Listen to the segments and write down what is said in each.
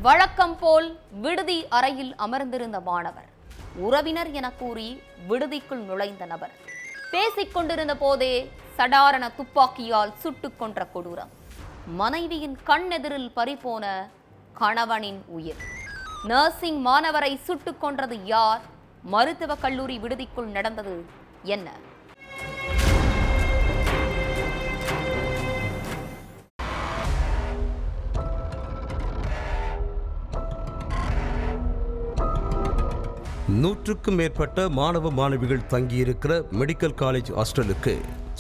வழக்கம் போல் விடுதி அறையில் அமர்ந்திருந்த மாணவர் உறவினர் என கூறி விடுதிக்குள் நுழைந்த நபர் பேசிக் கொண்டிருந்த போதே சடாரண துப்பாக்கியால் சுட்டுக் கொன்ற கொடூரம். மனைவியின் கண்ணெதிரில் பறிபோன கணவனின் உயிர். நர்சிங் மாணவரை சுட்டுக் கொன்றது யார்? மருத்துவக் கல்லூரி விடுதிக்குள் நடந்தது என்ன? நூற்றுக்கும் மேற்பட்ட மாணவ மாணவிகள் தங்கியிருக்கிற மெடிக்கல் காலேஜ் ஹாஸ்டலுக்கு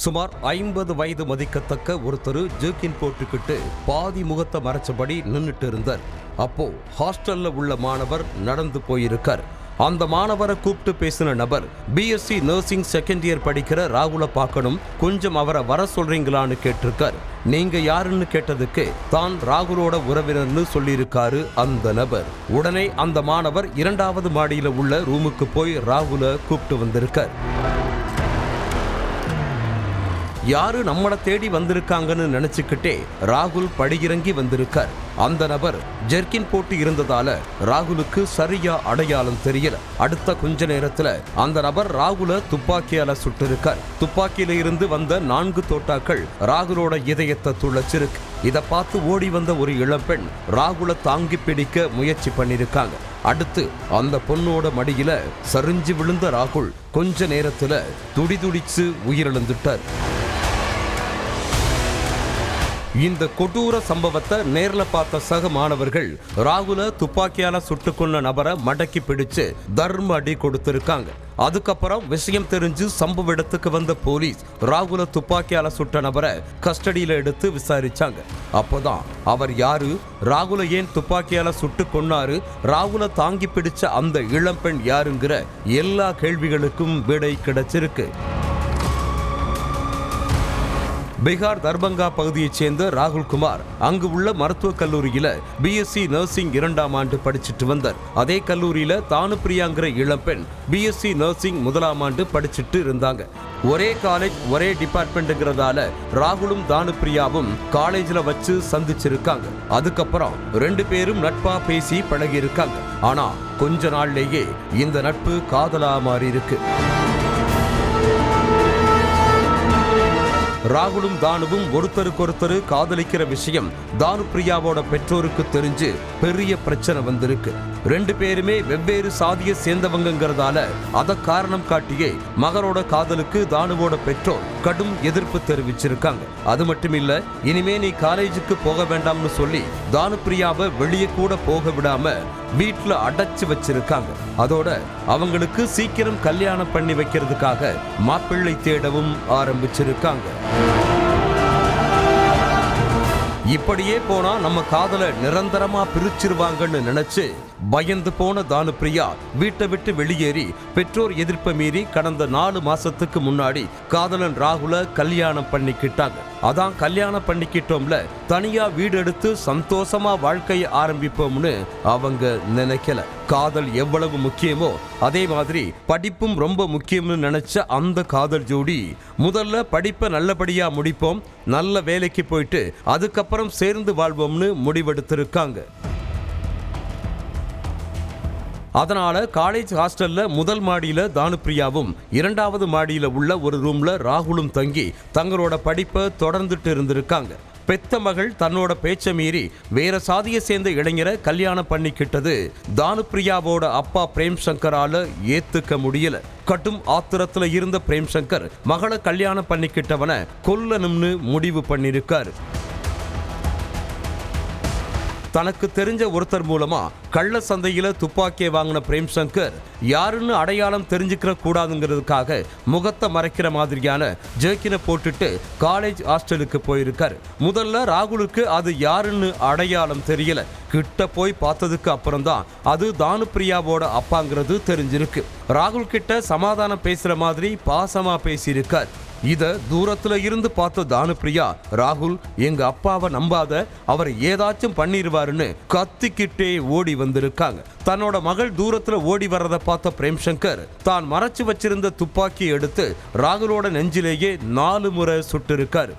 சுமார் 50 வயது மதிக்கத்தக்க ஒருத்தர் ஜெர்கின் போட்டுக்கிட்டு பாதி முகத்தை மறைச்சபடி நின்றுட்டு இருந்தார். அப்போ ஹாஸ்டல்ல உள்ள மாணவர் நடந்து போயிருக்கார். அந்த மாணவரை கூப்பிட்டு பேசின நபர் பிஎஸ்சி நர்சிங் செகண்ட் இயர் படிக்கிற ராகுலை பார்க்கணும், கொஞ்சம் அவரை வர சொல்றீங்களான்னு கேட்டிருக்கார். நீங்க யாருன்னு கேட்டதுக்கு தான் ராகுலோட உறவினர்னு சொல்லியிருக்காரு அந்த நபர். உடனே அந்த மாணவர் 2வது மாடியில உள்ள ரூமுக்கு போய் ராகுலை கூப்பிட்டு வந்திருக்கார். யாரு நம்மளை தேடி வந்திருக்காங்கன்னு நினைச்சுக்கிட்டே ராகுல் படியிறங்கி வந்திருக்கார். அந்த நபர் ஜெர்கின் போட்டு இருந்ததால ராகுலுக்கு சரியா அடையாளம் தெரியல. அடுத்த கொஞ்ச நேரத்துல அந்த நபர் ராகுல துப்பாக்கியால சுட்டிருக்கார். துப்பாக்கியில இருந்து வந்த 4 தோட்டாக்கள் ராகுலோட இதயத்தை துளைச்சிருக்கு. இதை பார்த்து ஓடி வந்த ஒரு இளம்பெண் ராகுலை தாங்கி பிடிக்க முயற்சி பண்ணிருக்காங்க. அடுத்து அந்த பொண்ணோட மடியில சரிஞ்சு விழுந்த ராகுல் கொஞ்ச நேரத்துல துடிதுடிச்சு உயிரிழந்துட்டார். இந்த கொடூர சம்பவத்தை நேர்ல பார்த்த சக மாணவர்கள் ராகுல துப்பாக்கியால சுட்டு கொன்ன நபரை மடக்கி பிடிச்சு தர்ம அடி கொடுத்திருக்காங்க. அதுக்கப்புறம் விஷயம் தெரிஞ்சு சம்பவ இடத்துக்கு வந்த போலீஸ் ராகுல துப்பாக்கியால சுட்ட நபரை கஸ்டடியில எடுத்து விசாரிச்சாங்க. அப்போதான் அவர் யாரு, ராகுல ஏன் துப்பாக்கியால சுட்டு கொன்னாரு, ராகுல தாங்கி பிடிச்ச அந்த இளம்பெண் யாருங்கிற எல்லா கேள்விகளுக்கும் விடை கிடைச்சிருக்கு. பீகார் தர்பங்கா பகுதியைச் சேர்ந்த ராகுல் குமார் அங்கு உள்ள மருத்துவக் கல்லூரியில பிஎஸ்சி நர்சிங் 2ஆம் ஆண்டு படிச்சுட்டு வந்தார். அதே கல்லூரியில தானுப்பிரியாங்கிற இளம்பெண் பிஎஸ்சி நர்சிங் 1ஆம் ஆண்டு படிச்சுட்டு இருந்தாங்க. ஒரே காலேஜ் ஒரே டிபார்ட்மெண்ட்ங்கிறதால ராகுலும் தானுப்பிரியாவும் காலேஜ்ல வச்சு சந்திச்சிருக்காங்க. அதுக்கப்புறம் 2 பேரும் நட்பா பேசி பழகி இருக்காங்க. ஆனா கொஞ்ச நாள்லேயே இந்த நட்பு காதலா மாறி இருக்கு. ராகுலும் தானுவும் ஒருத்தருக்கொருத்தர் காதலிக்கிற விஷயம் தானுப்பிரியாவோட பெற்றோருக்கு தெரிஞ்சு பெரிய பிரச்சனை வந்திருக்கு. 2 பேருமே வெவ்வேறு சாதியை சேர்ந்தவங்கிறதால அதை காரணம் காட்டியே மகனோட காதலுக்கு தானுவோட பெற்றோர் கடும் எதிர்ப்பு தெரிவிச்சிருக்காங்க. அது மட்டும் இல்ல, இனிமே நீ காலேஜுக்கு போக வேண்டாம்னு சொல்லி தானுப்பிரியாவை வெளியே கூட போக விடாம வீட்டுல அடைச்சு வச்சிருக்காங்க. அதோட அவங்களுக்கு சீக்கிரம் கல்யாணம் பண்ணி வைக்கிறதுக்காக மாப்பிள்ளை தேடவும் ஆரம்பிச்சிருக்காங்க. இப்படியே போனா நம்ம காதலை நிரந்தரமா பிரிச்சிருவாங்கன்னு நினைச்சு பயந்து போன தானுப்பிரியா வீட்டை விட்டு வெளியேறி பெற்றோர் எதிர்ப்பை மீறி கடந்த 4 மாசத்துக்கு முன்னாடி காதலன் ராகுல கல்யாணம் பண்ணிக்கிட்டாங்க. அதான் கல்யாணம் பண்ணிக்கிட்டோம்ல, தனியா வீடு எடுத்து சந்தோஷமா வாழ்க்கையை ஆரம்பிப்போம்னு அவங்க நினைக்கல. காதல் எவ்வளவு முக்கியமோ அதே மாதிரி படிப்பும் ரொம்ப முக்கியம்னு நினைச்ச அந்த காதல் ஜோடி முதல்ல படிப்பை நல்லபடியா முடிப்போம், நல்ல வேலைக்கு போயிட்டு அதுக்கப்புறம் சேர்ந்து வாழ்வோம்னு முடிவெடுத்திருக்காங்க. அதனால காலேஜ் ஹாஸ்டல்ல 1 மாடியில தானுப்பிரியாவும் 2வது மாடியில உள்ள ஒரு ரூம்ல ராகுலும் தங்கி தங்களோட படிப்பை தொடர்ந்துட்டு இருந்திருக்காங்க. பெத்த மகள் தன்னோட பேச்சை மீறி வேற சாதியை சேர்ந்த இளைஞரை கல்யாணம் பண்ணிக்கிட்டது தானுப்பிரியாவோட அப்பா பிரேம் சங்கரால ஏத்துக்க முடியல. கட்டும் ஆத்திரத்துல இருந்த பிரேம் சங்கர் மகளை கல்யாணம் பண்ணிக்கிட்டவனை கொல்லணும்னு முடிவு பண்ணிருக்காரு. தனக்கு தெரிஞ்ச ஒருத்தர் மூலமா கள்ள சந்தையில துப்பாக்கியை வாங்கின பிரேம் சங்கர் யாருன்னு அடையாளம் தெரிஞ்சுக்கிற கூடாதுங்கிறதுக்காக முகத்தை மறைக்கிற மாதிரியான ஜெர்கினை போட்டுட்டு காலேஜ் ஹாஸ்டலுக்கு போயிருக்காரு. முதல்ல ராகுலுக்கு அது யாருன்னு அடையாளம் தெரியல. கிட்ட போய் பார்த்ததுக்கு அப்புறம் தான் அது தானுப்பிரியாவோட அப்பாங்கிறது தெரிஞ்சிருக்கு. ராகுல் கிட்ட சமாதானம் பேசுற மாதிரி பாசமா பேசியிருக்கார். இத தூரத்துல இருந்து பார்த்த தானுப்பிரியா, ராகுல் எங்க அப்பாவை நம்பாத, அவர் ஏதாச்சும் பண்ணிருவாருன்னு கத்திக்கிட்டே ஓடி வந்திருக்காங்க. தன்னோட மகள் தூரத்துல ஓடி வர்றதை பார்த்த பிரேம் சங்கர் தான் மறைச்சு வச்சிருந்த துப்பாக்கியை எடுத்து ராகுலோட நெஞ்சிலேயே 4 முறை சுட்டிருக்காரு.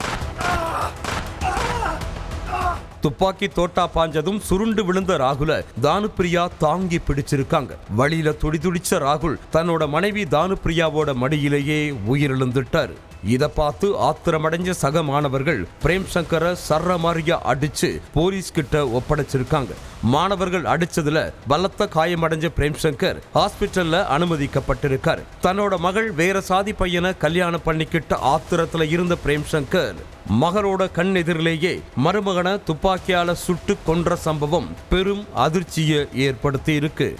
துப்பாக்கி தோட்டா பாஞ்சதும் சுருண்டு விழுந்த ராகுல தானுப்பிரியா தாங்கி பிடிச்சிருக்காங்க. வழியில துடிதுடிச்ச ராகுல் தன்னோட மனைவி தானுப்பிரியாவோட மடியிலேயே உயிரிழந்துட்டாரு. இத பார்த்து ஆத்திரமடைஞ்ச சக மாணவர்கள் பிரேம் சங்கரை சர்ற மாதிரியா அடிச்சு போலீஸ் கிட்ட ஒப்படைச்சிருக்காங்க. மாணவர்கள் அடிச்சதுல பலத்த காயமடைஞ்ச பிரேம் சங்கர் ஹாஸ்பிட்டல்ல அனுமதிக்கப்பட்டிருக்காரு. தன்னோட மகள் வேற சாதி பையனை கல்யாணம் பண்ணிக்கிட்ட ஆத்திரத்துல இருந்த பிரேம் சங்கர் மகளோட கண் எதிரிலேயே மருமகனை துப்பாக்கியால சுட்டு கொன்ற சம்பவம் பெரும் அதிர்ச்சியை ஏற்படுத்தி இருக்கு.